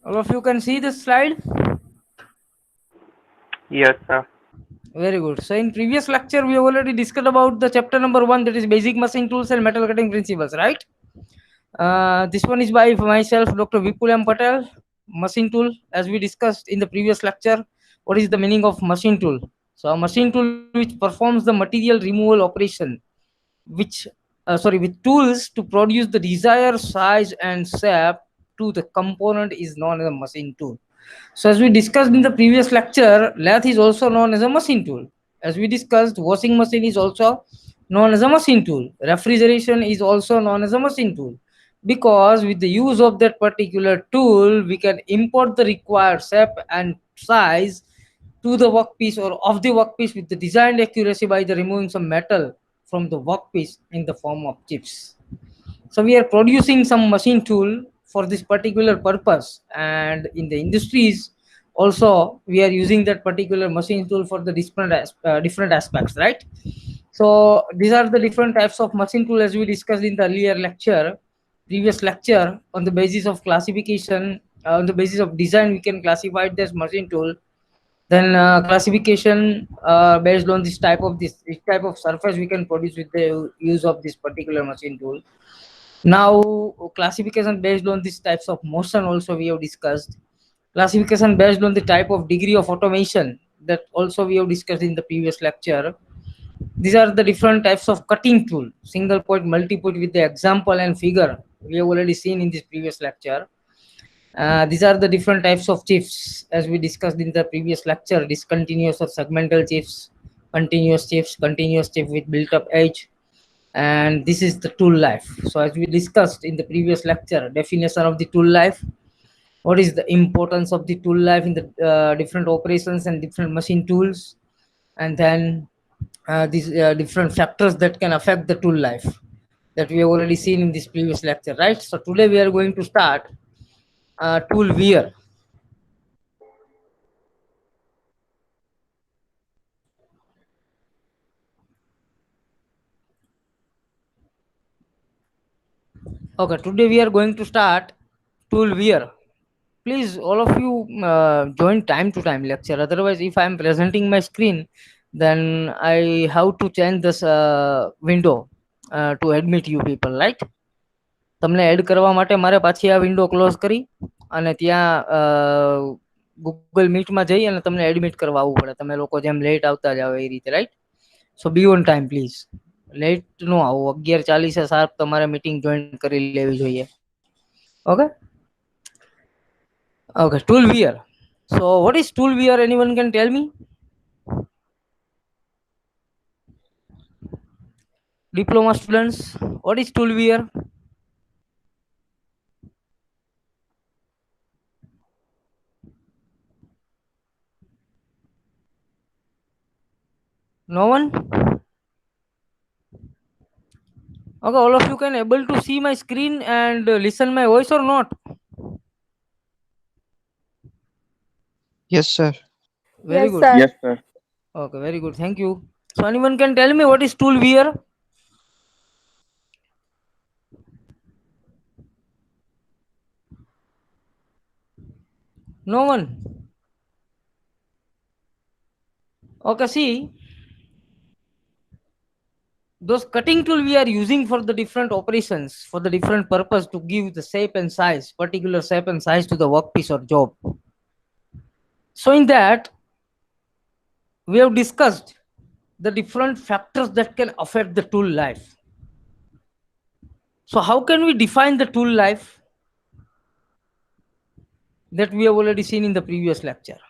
All of you can see this slide? Yes, sir. Very good. So in previous lecture, we have already discussed about the chapter number 1, that is basic machine tools and metal cutting principles, right? This one is by myself, Dr. Vipul M. Patel. Machine tool, as we discussed in the previous lecture, what is the meaning of machine tool? So a machine tool which performs the material removal operation, which with tools to produce the desired size and shape to the component, is known as a machine tool. So as we discussed in the previous lecture, lathe is also known as a machine tool. As we discussed, washing machine is also known as a machine tool. Refrigeration is also known as a machine tool, because with the use of that particular tool, we can import the required shape and size to the workpiece or of the workpiece with the designed accuracy by the removing some metal from the workpiece in the form of chips. So we are producing some machine tool for this particular purpose, and in the industries also we are using that particular machine tool for the different aspects, right? So these are the different types of machine tool, as we discussed in the earlier lecture, previous lecture. On the basis of classification, on the basis of design, we can classify it as machine tool. Then classification, based on this type of surface, we can produce with the use of this particular machine tool. Now classification based on these types of motion also we have discussed. Classification based on the type of degree of automation, that also we have discussed in the previous lecture. These are the different types of cutting tool, single point, multi point, with the example and figure we have already seen in this previous lecture. These are the different types of chips, as we discussed in the previous lecture: discontinuous or segmental chips, continuous chip with built up edge. And this is the tool life. So as we discussed in the previous lecture, definition of the tool life, what is the importance of the tool life in the different operations and different machine tools, and then these different factors that can affect the tool life, that we have already seen in this previous lecture, right? So today we are going to start tool wear. Okay, today we are going to start tool wear. Please, all of you, join time to time lecture. Otherwise, if I am presenting my screen, then I have to change this window to admit you people, right? તમને add કરવા માટે મારે પાછી આ window close કરી અને ત્યાં Google મીટમાં જઈ અને તમને એડમિટ કરવા આવવું પડે, તમે લોકો જેમ લેટ આવતા જાવ એ રીતે, right? So be on time please. Late નો આવો. 11:40 શાર્પ તમારે મીટિંગ જોઈન કરી લેવી જોઈએ. Okay, okay. Tool wear. So what is tool wear? Anyone can tell me? Diploma students, what is tool wear? No one? Okay, all of you can able to see my screen and listen my voice or not? Yes, sir. Very Yes, good. sir. Yes, sir. Okay, very good. Thank you. So anyone can tell me what is tool wear? No one? Okay, see, those cutting tool we are using for the different operations, for the different purpose, to give the shape and size, particular shape and size to the workpiece or job. So in that, we have discussed the different factors that can affect the tool life. So how can we define the tool life? That we have already seen in the previous lecture.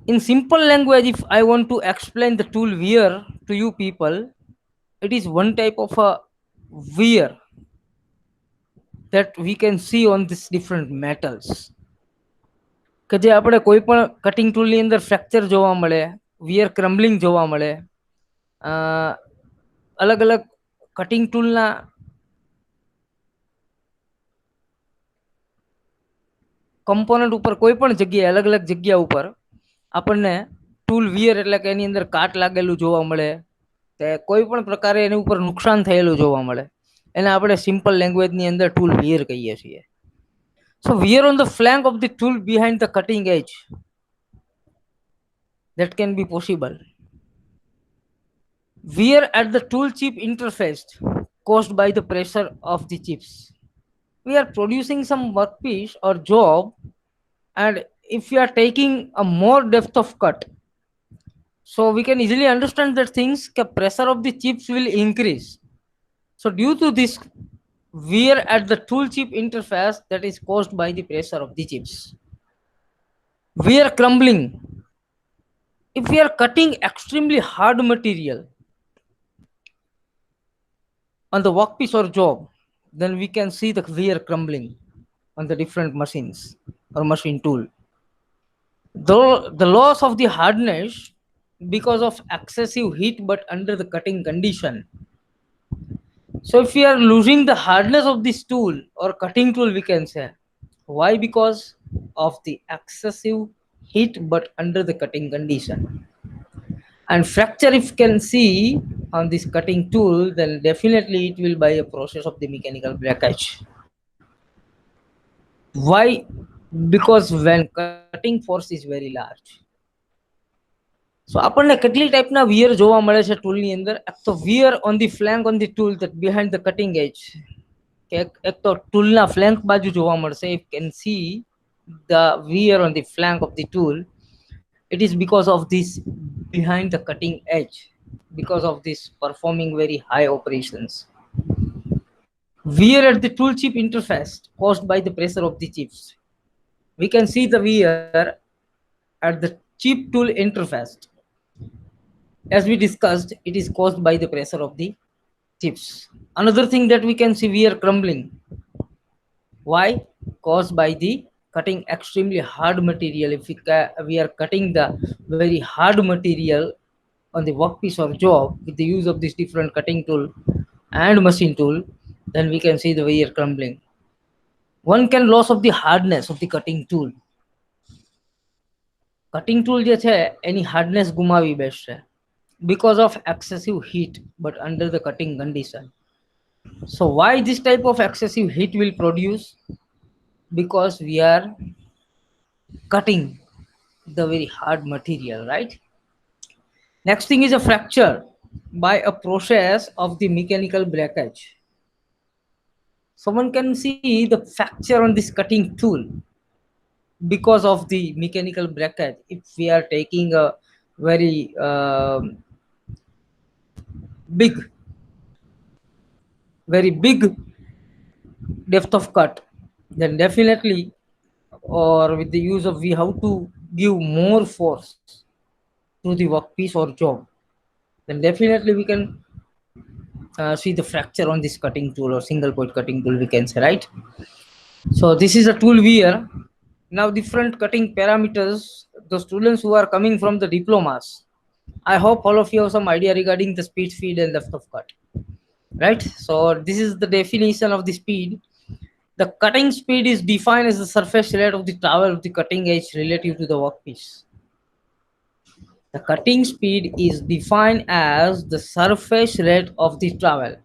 In simple language, if I want to explain the tool wear to you people, it is one type of a wear that we can see on these different metals. કે જે આપણે કોઈ પણ cutting ટૂલની અંદર fracture જોવા મળે, wear ક્રમ્બલિંગ જોવા મળે, અલગ અલગ કટિંગ ટૂલના કમ્પોનન્ટ ઉપર કોઈ પણ જગ્યાએ અલગ અલગ જગ્યા ઉપર આપણને ટૂલ વિયર એટલે કે એની અંદર કાટ લાગેલું જોવા મળે, તે કોઈ પણ પ્રકારે એની ઉપર નુકસાન થયેલું જોવા મળે, એને આપણે સિમ્પલ લેંગ્વેજની અંદર ટૂલ વિયર કહીએ છીએ. So wear on the flank of the tool behind the cutting edge. That can be possible. Wear at the tool chip interface caused by the pressure of the chips. We are producing some workpiece or job, and if we are taking a more depth of cut, so we can easily understand that things the pressure of the chips will increase. So due to this wear at the tool chip interface that is caused by the pressure of the chips. Wear crumbling. If we are cutting extremely hard material on the workpiece or job, then we can see the wear crumbling on the different machines or machine tool. Though the loss of the hardness because of excessive heat but under the cutting condition. So if we are losing the hardness of this tool or cutting tool, we can say. Why? Because of the excessive heat but under the cutting condition. And fracture, if you can see on this cutting tool, then definitely it will by a process of the mechanical breakage. Why? Because when cutting force is very large. So આપણને કેટલી ટાઈપના wear જોવા મળે છે ટૂલની અંદર. એક તો wear on the flank on the tool that behind the cutting edge. કે એક તો ટૂલના ફ્લેંક બાજુ જોવા મળશે. You can see the wear on the flank of the tool. It is because of this behind the cutting edge, because of this performing very high operations. Wear at the tool chip interface caused by the pressure of the chips. We can see the wear at the chip tool interface. As we discussed, it is caused by the pressure of the chips. Another thing that we can see, wear crumbling. Why? Caused by the cutting extremely hard material. If we are cutting the very hard material on the workpiece or job with the use of this different cutting tool and machine tool, then we can see the wear crumbling. One can loss of the hardness of the cutting tool. Cutting tool જે છે એની hardness ગુમાવી બેસશે because of excessive heat but under the cutting condition. So why this type of excessive heat will produce? Because we are cutting the very hard material, right? Next thing is a fracture by a process of the mechanical breakage. Someone can see the fracture on this cutting tool because of the mechanical breakage. If we are taking a very big depth of cut, then definitely, or with the use of, we have to give more force to the workpiece or job, then definitely we can see the fracture on this cutting tool or single point cutting tool, we can say, right? So this is a tool wear. Now different cutting parameters, the students who are coming from the diplomas, I hope all of you have some idea regarding the speed, feed and depth of cut, right? So this is the definition of the speed. The cutting speed is defined as the surface rate of the travel of the cutting edge relative to the workpiece. The cutting speed is defined as the surface rate of the travel.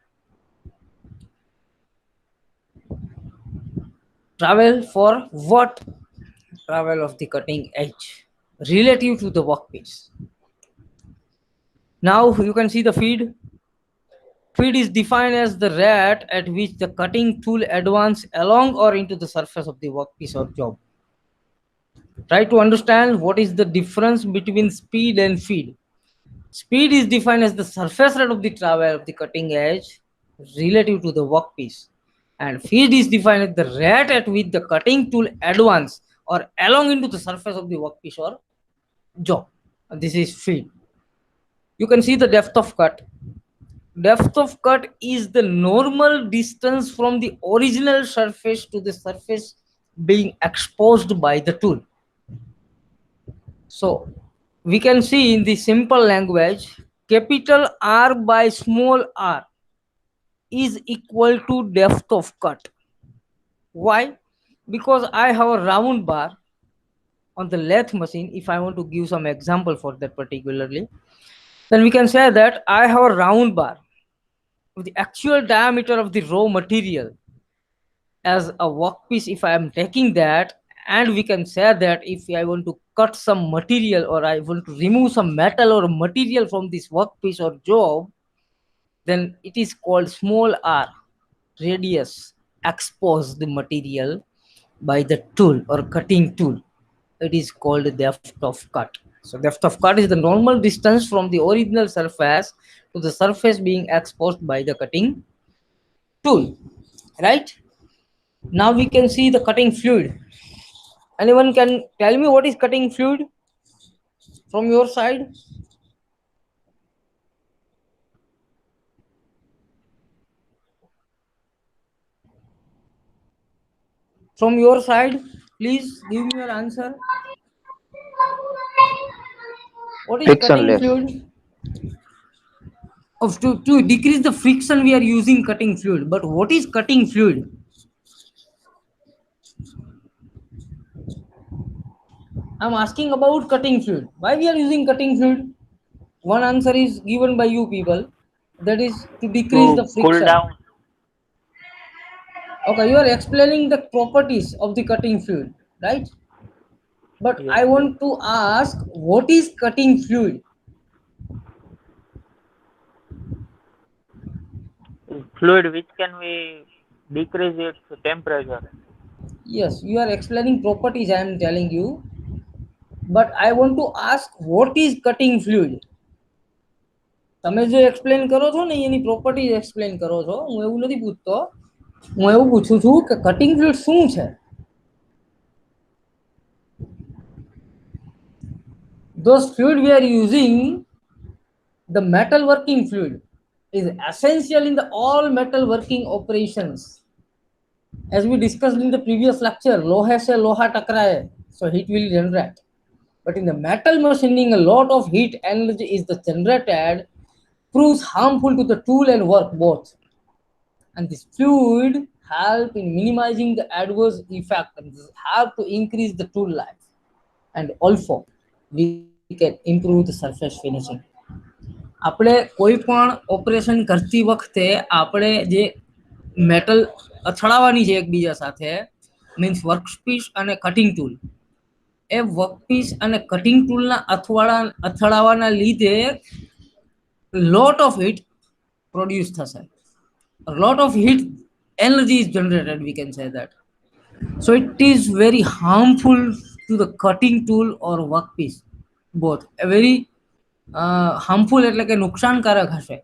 Travel for what? Travel of the cutting edge relative to the workpiece. Now you can see the feed. Feed is defined as the rate at which the cutting tool advances along or into the surface of the workpiece or job. Try to understand what is the difference between speed and feed. Speed is defined as the surface rate of the travel of the cutting edge relative to the workpiece. And feed is defined as the rate at which the cutting tool advances or along into the surface of the workpiece or job. And this is feed. You can see the depth of cut. Depth of cut is the normal distance from the original surface to the surface being exposed by the tool. So we can see in the simple language, capital R by small r is equal to depth of cut. Why? Because I have a round bar on the lathe machine. If I want to give some example for that particularly, then we can say that I have a round bar with the actual diameter of the raw material as a workpiece if I am taking that, and we can say that if I want to cut some material or I want to remove some metal or material from this workpiece or job, then it is called small r, radius expose the material by the tool or cutting tool. It is called depth of cut. So depth of cut is the normal distance from the original surface to the surface being exposed by the cutting tool, right? Now we can see the cutting fluid. Anyone can tell me what is cutting fluid from your side? From your side, please give me your answer. What is cutting Frictionless. fluid? Of to decrease the friction, we are using cutting fluid. But what is cutting fluid? I'm asking about cutting fluid. Why we are using cutting fluid? One answer is given by you people. That is to decrease to the cool friction. down. Okay, you are explaining the properties of the cutting fluid, right? But Yes. I want to ask, what is cutting fluid? Fluid which can we decrease its temperature. Yes, you are explaining properties, I am telling you. But I want to ask, what is cutting fluid? તમે જે explain કરો છો ને એની properties explain કરો છો, હું એવું નથી પૂછતો. હું એવું પૂછું છું કે કટિંગ ફ્લુઇડ શું છે? Those fluid we are using, the metal working fluid is essential in the all metal working operations. As we discussed in the previous lecture, लोहे से लोहा टकराए, so heat will generate. But in the metal machining, a lot of heat energy is the generated, proves harmful to the tool and work both. And this fluid help in minimizing the adverse effect and this help to increase the tool life. And also, we can improve the surface finishing. આપણે કોઈ પણ operation કરતી વખતે આપણે જે metal અથડાવવાની છે એકબીજા સાથે, મીન્સ વર્કપીસ અને કટિંગ ટૂલ, એ વર્કપીસ અને કટિંગ ટૂલના અથડાવાના લીધે lot of heat produce થશે. A lot of heat energy is generated, we can say that. So it is very harmful to the cutting tool or workpiece both. A very harmful એટલે કે નુકસાનકારક હશે.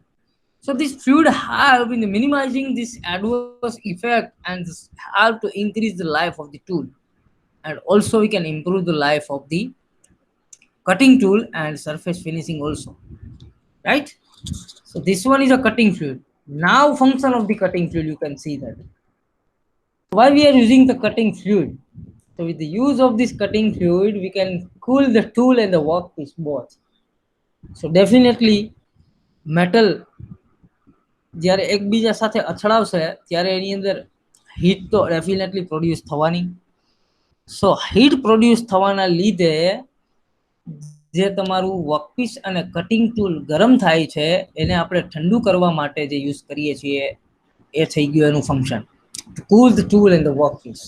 So this fluid help in minimizing this adverse effect and this help to increase the life of the tool, and also we can improve the life of the cutting tool and surface finishing also, right? So this one is a cutting fluid. Now function of the cutting fluid, you can see that. Why we are using the cutting fluid? So with the use of this cutting fluid, we can cool the tool and the workpiece both. So definitely metal જ્યારે એકબીજા સાથે અથડાવશે ત્યારે એની અંદર heat તો definitely produce થવાની. સો heat produce થવાના લીધે જે તમારું વર્કપીસ અને કટિંગ ટૂલ ગરમ થાય છે એને આપણે ઠંડુ કરવા માટે જે યુઝ કરીએ છીએ એ થઈ ગયું એનું function, to cool the tool and the workpiece.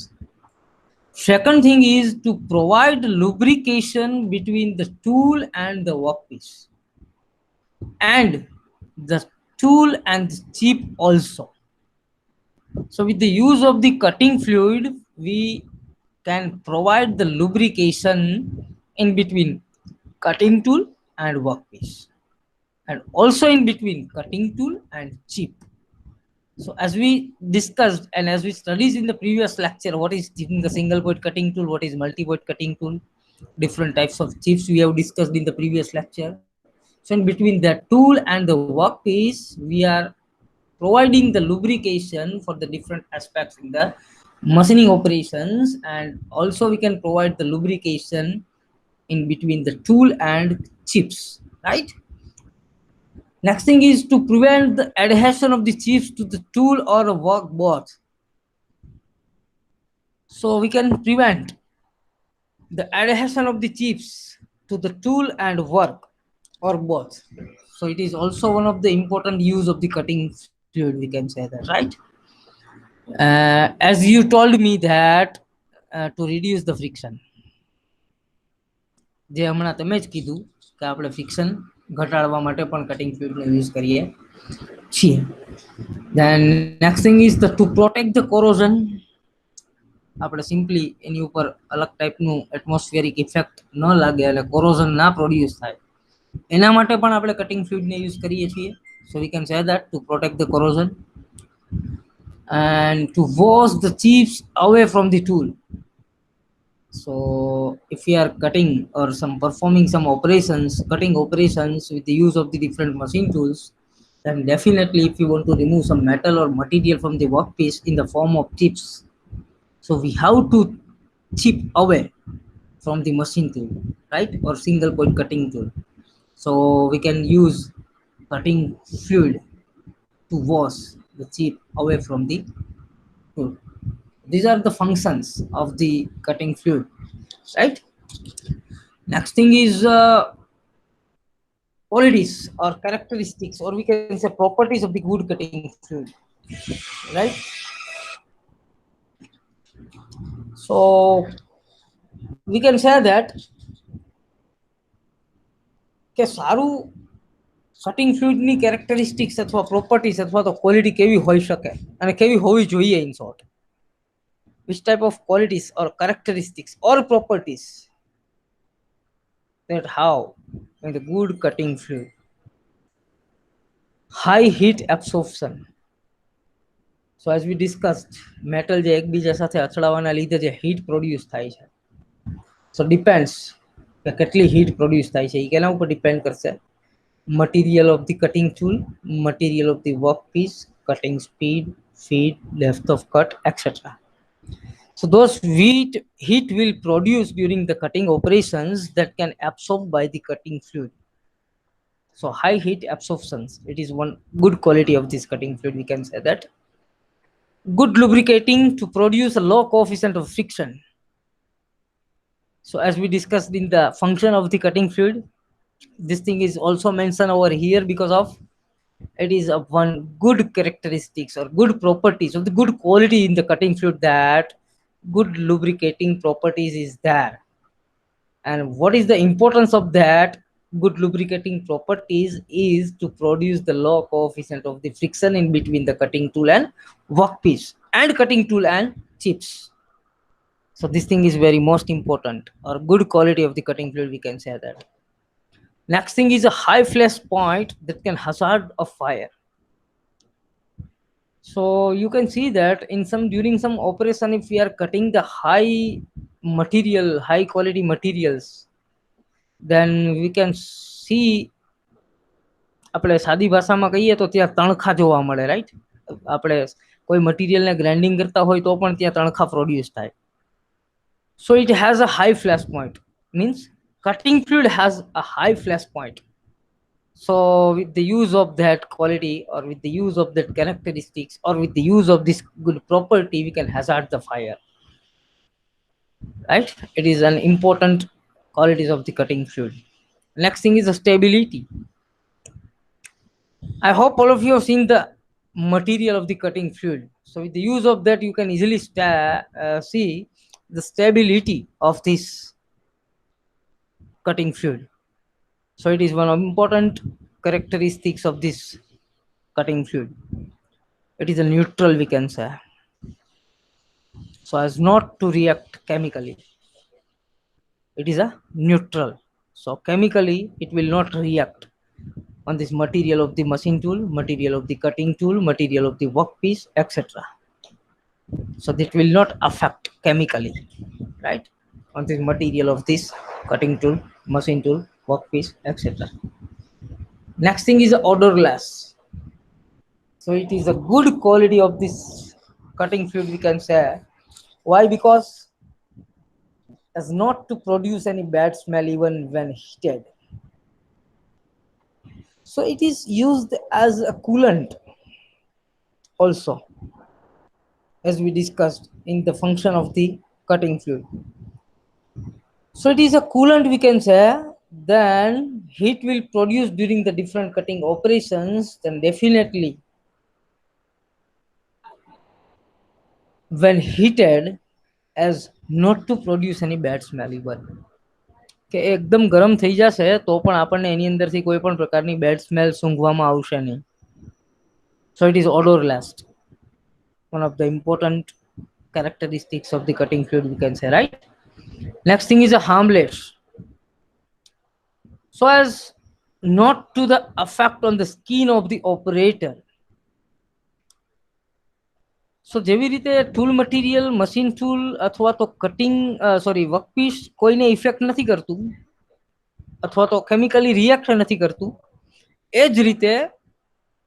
Second thing is to provide lubrication between the tool and the workpiece, and the tool and the chip also. So with the use of the cutting fluid, we can provide the lubrication in between cutting tool and workpiece, and also in between cutting tool and chip. So as we discussed and as we studied in the previous lecture, what is the single point cutting tool, what is multi-point cutting tool, different types of chips we have discussed in the previous lecture. So in between the tool and the workpiece, we are providing the lubrication for the different aspects in the machining operations, and also we can provide the lubrication in between the tool and chips, right? Next thing is to prevent the adhesion of the chips to the tool or a work board. So we can prevent the adhesion of the chips to the tool and work or both. So it is also one of the important use of the cutting fluid, we can say that, right? As you told me that to reduce the friction, જે હમણાં તમે જ કીધું કે આપણે friction ઘટાડવા માટે પણ કટિંગ ફ્લુઇડનો યુઝ કરીએ છીએ. Then next thing is to protect the corrosion. આપણે સિમ્પલી એની ઉપર અલગ ટાઈપનું એટમોસ્ફિયરિક ઇફેક્ટ ન લાગે અને કોરોઝન ના પ્રોડ્યુસ થાય એના માટે પણ આપણે કટિંગ ફ્લુઇડને યુઝ કરીએ છીએ. So we can say that to protect the corrosion and to wash the chips away from the tool. So if we are cutting or some performing some operations, cutting operations with the use of the different machine tools, then definitely if you want to remove some metal or material from the workpiece in the form of chips, so we have to chip away from the machine tool, right, or single point cutting tool. So we can use cutting fluid to wash the chip away from the tool. These are the functions of the cutting fluid, right? Next thing is qualities or characteristics, or we can say properties of the good cutting fluid, right? So we can say that કે સારું cutting ફ્લુઇડની characteristics અથવા properties અથવા તો quality કેવી હોઈ શકે અને કેવી હોવી જોઈએ in short. Which type of qualities or characteristics or properties that have in the good cutting fluid? High heat absorption. So as we discussed, metal જે એકબીજા સાથે અથડાવાના લીધે જે heat produce થાય છે, so depends કે કેટલી heat produce થાય છે એ કેના ઉપર depend કરશે? Material of the cutting tool, material of the workpiece, cutting speed, feed, depth of cut, etc. So those heat will produce during the cutting operations that can absorb by the cutting fluid. So high heat absorptions, it is one good quality of this cutting fluid, we can say that. Good lubricating to produce a low coefficient of friction. So as we discussed in the function of the cutting fluid, this thing is also mentioned over here because of it is of one good characteristics or good properties of the good quality in the cutting fluid, that good lubricating properties is there. And what is the importance of that good lubricating properties is to produce the low coefficient of the friction in between the cutting tool and workpiece and cutting tool and chips. So this thing is very most important, or good quality of the cutting fluid, we can say that. Next thing is a high flash point that can hazard a fire. So you can see that in some during some operation, if we are cutting the high material, high quality materials, then we can see આપણે સાદી ભાષામાં કહીએ તો ત્યાં તણખા જોવા મળે, right? આપણે કોઈ મટીરિયલને ગ્રાઇન્ડિંગ કરતા હોય તો પણ ત્યાં તણખા પ્રોડ્યુસ થાય. So it has a high flash point, means cutting fluid has a high flash point. So with the use of that quality, or with the use of that characteristics, or with the use of this good property, we can hazard the fire, right? It is an important qualities of the cutting fluid. Next thing is the stability. I hope all of you have seen the material of the cutting fluid. So with the use of that, you can easily see the stability of this cutting fluid. So it is one of important characteristics of this cutting fluid. It is a neutral, we can say, so as not to react chemically. It is a neutral, so chemically it will not react on this material of the machine tool, material of the cutting tool, material of the workpiece, etc. So that will not affect chemically, right, on this material of this cutting tool, machine tool, workpiece, etc. Next thing is odorless. So it is a good quality of this cutting fluid, we can say. Why? Because as not to produce any bad smell even when heated. So it is used as a coolant also, as we discussed in the function of the cutting fluid. So it is a coolant, we can say. Then heat will produce during the different cutting operations, then definitely when heated as not to produce any bad smell even. કે એકદમ ગરમ થઈ જશે તો પણ આપણને એની અંદરથી કોઈ પણ પ્રકારની બેડ સ્મેલ સૂંઘવામાં આવશે નહીં. So it is odorless. One of the important characteristics of the cutting fluid, we can say, right? Next thing is a harmless, so as not to the effect on the skin of the operator. So જેવી રીતે tool material, machine tool અથવા તો cutting workpiece કોઈને effect નથી કરતું અથવા તો chemically react નથી કરતું, એ જ રીતે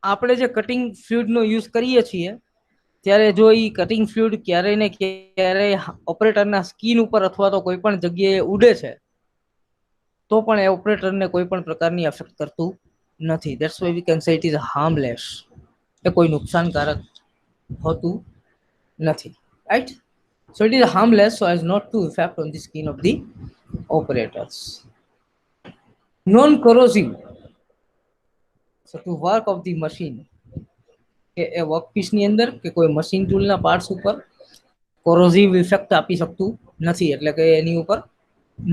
આપણે જે કટિંગ ફ્લુઇડનો યુઝ કરીએ છીએ ત્યારે જો એ કટિંગ ફ્લુઇડ ક્યારેય ને ક્યારેય ઓપરેટરના સ્કિન ઉપર અથવા તો કોઈ પણ જગ્યાએ ઉડે છે તો પણ એ ઓપરેટરને કોઈ પણ પ્રકારની એફેક્ટ કરતું નથી. That's why we can say it is harmless. એ કોઈ નુકસાનકારક હોતું નથી, right? So it is harmless so as not to affect on the skin of the operators. Non-corrosive, so to work of the machine, કે એ વર્કપીસની અંદર કે કોઈ machine ટૂલના parts ઉપર કોરોઝિવ ઇફેક્ટ આપી શકતું નથી, એટલે કે એની ઉપર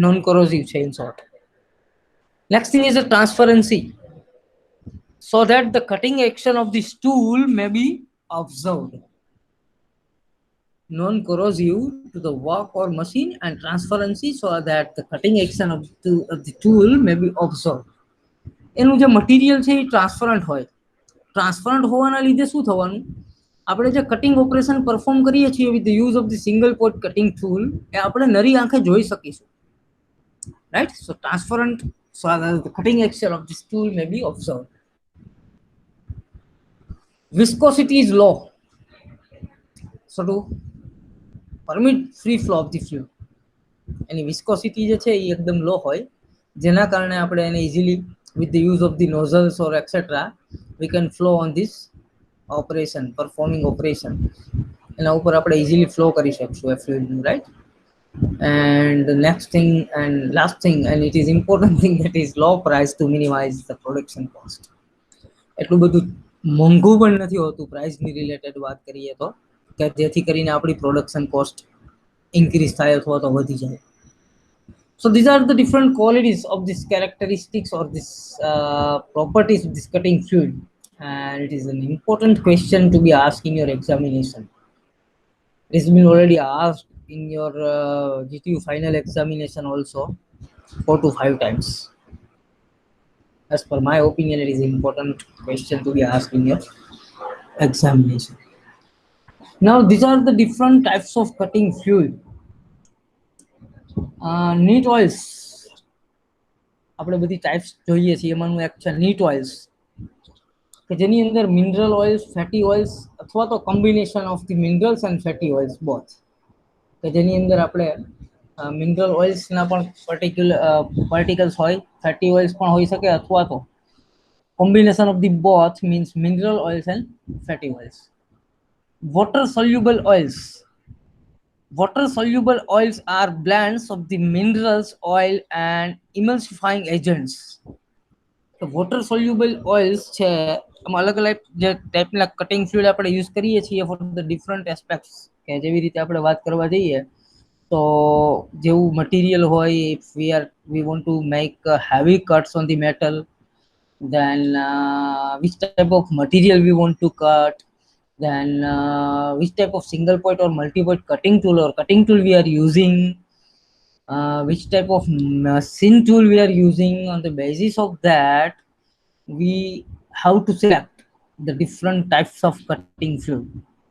નોન કોરોઝિવ છે in short. Next thing is the transparency, so that the cutting action of this tool may be observed. Non-corrosive to the work or machine, and transparency so that the cutting action of the tool may be observed. એનું જે material છે એ transparent હોય. Transparent હોવાના લીધે શું થવાનું, આપણે જે કટિંગ ઓપરેશન પરફોર્મ કરીએ છીએ with the use of the single point cutting tool, એ આપણે નરી આંખે જોઈ શકીશું, right? So transparent so that the cutting action of this tool may be observed. Viscosity is low, so to permit free flow of the fluid. Any viscosity જે છે એ એકદમ લો હોય, જેના કારણે આપણે એને easily with the use of the nozzles or etc we can flow on this operation, performing operation. એના ઉપર આપણે ઇઝીલી ફ્લો કરી શકશું એ ફ્લુઇડનું, right? And the next thing and last thing, and it is important thing, that is low price to minimize the production cost. એટલું બધું મોંઘું પણ નથી હોતું પ્રાઇસની રિલેટેડ વાત કરીએ તો, કે જેથી કરીને આપણી પ્રોડક્શન કોસ્ટ ઇન્ક્રીઝ થાય અથવા તો વધી જાય. So these are the different qualities of this characteristics or this properties of this cutting fluid, and it is an important question to be asked in your examination. It has been already asked in your GTU final examination also 4 to 5 times. As per my opinion, it is an important question to be asked in your examination. Now these are the different types of cutting fluid. Neat oils, આપણે બધી types જોઈએ છીએ, એમાંનું એક છે NEET oils, કે જેની અંદર mineral oils, fatty oils અથવા તો combination of the minerals and fatty oils both, કે જેની અંદર આપણે મિનરલ ઓઇલ્સના પણ પાર્ટિકલ્સ હોય, ફેટી ઓઇલ્સ પણ હોઈ શકે, અથવા તો combination of the both means mineral oils and fatty oils. Water soluble oils, water soluble oils are blends of the minerals, oil and emulsifying agents. તો water soluble oils છે એમાં અલગ અલગ જે ટાઈપના કટિંગ ફ્લુઇડ આપણે યુઝ કરીએ છીએ ફોર ધ ડિફરન્ટ એસ્પેક્ટ્સ, કે જેવી રીતે આપણે વાત કરવા જઈએ તો જેવું મટીરિયલ હોય, if we want to make heavy cuts on the metal, then which type of material we want to cut, then which type of single point or multi point cutting tool we are using, which type of machine tool we are using. On the basis of that we have to select the different types of cutting fluid,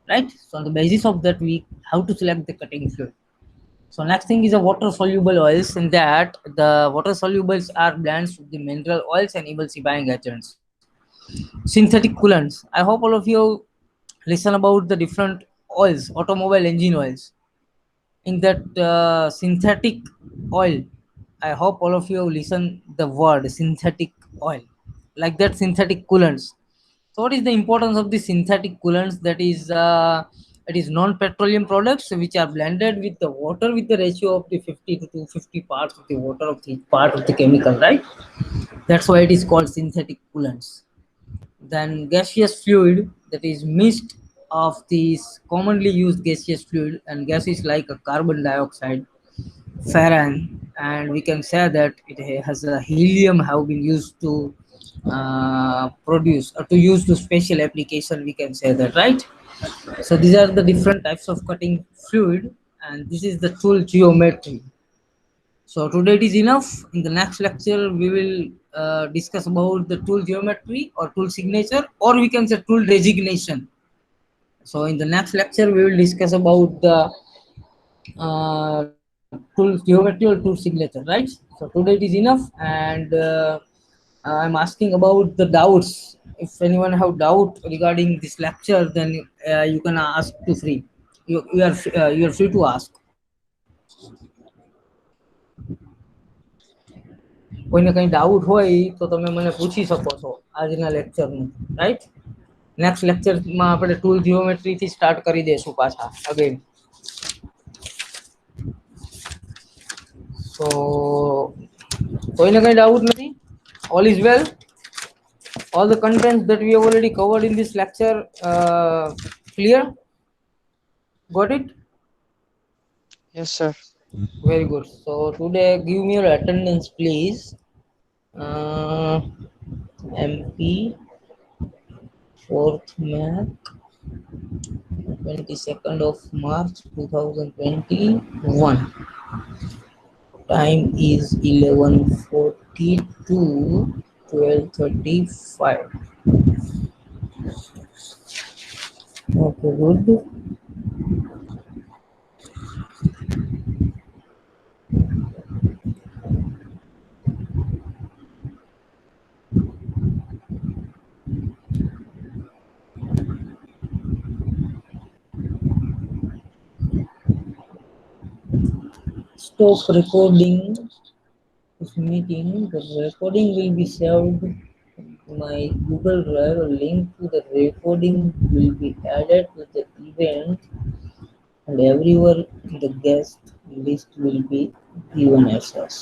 right? So on the basis of that we have to select the cutting fluid. So next thing is a water soluble oils, in that the water solubles are blends with the mineral oils and emulsifying agents. Synthetic coolants, I hope all of you listen about the different oils, automobile engine oils. In that synthetic oil, I hope all of you listen the word synthetic oil, like that synthetic coolants. So what is the importance of the synthetic coolants? That is it is non-petroleum products which are blended with the water with the ratio of the 50 to 250 parts of the water of the part of the chemical, right? That's why it is called synthetic coolants. Then gaseous fluid, that is mist of these commonly used gaseous fluid, and gases like a carbon dioxide, furan, and we can say that it has a helium have been used to produce or to use to special application. We can say that, right? So these are the different types of cutting fluid, and this is the tool geometry. So today it is enough. In the next lecture, we will discuss about the tool geometry or tool signature, or we can say tool designation. So in the next lecture, we will discuss about the tool geometry or tool signature, right? So today it is enough, and I'm asking about the doubts. If anyone have doubt regarding this lecture, then you can ask to free. You are free to ask. કોઈને કંઈ doubt હોય તો તમે મને પૂછી શકો છો આજના લેક્ચરનું, રાઈટ? નેક્સ્ટ લેક્ચરમાં આપણે ટૂલ જીઓમેટ્રીથી સ્ટાર્ટ કરી દઈશું પાછા અગેન. સો કોઈને કંઈ ડાઉટ નથી? All is well? All the contents that we have already covered in this lecture clear? Got it? Yes, sir. Very good. So today give me your attendance please. MP 4th Mac 22nd of March 2021. Time is 11:42, 12:35. Okay, good. Stop recording this meeting. The recording will be saved in my Google Drive. A link to the recording will be added to the event, and everyone in the guest list will be given access.